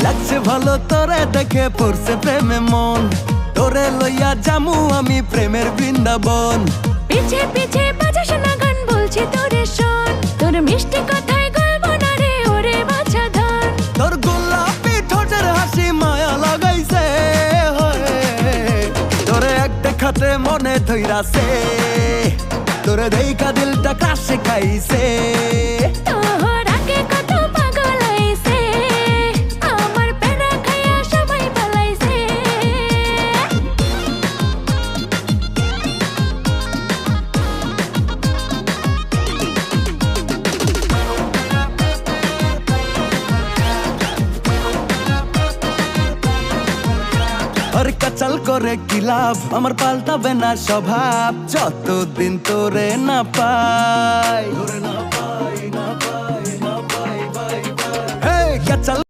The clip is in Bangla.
লাগছে ভালো তোরে দেখে পড়ছে প্রেমে মন, তোরে লইয়া জামু আমি প্রেমের বৃন্দাবন। পিছে পিছে বাজাস না গান বলছি তোরে শোন, তোর মিষ্টি কথায় গলবো না রে ওরে বাছা ধন। তোর গোলাপি ঠোঁটের হাসি মায়া লাগাইছে, তোরে এক দেখাতে মনে ধইরাছে, তোরে দেখা দিলটা কাছে খাইছে। তোর আগে কত পাগল হইছে, আমার প্যারা খাইয়া সবাই পালাইছে। আর কাচাল করে কি লাভ, আমার পাল্টাবে না স্বভাব যতদিন তোরে না পাই।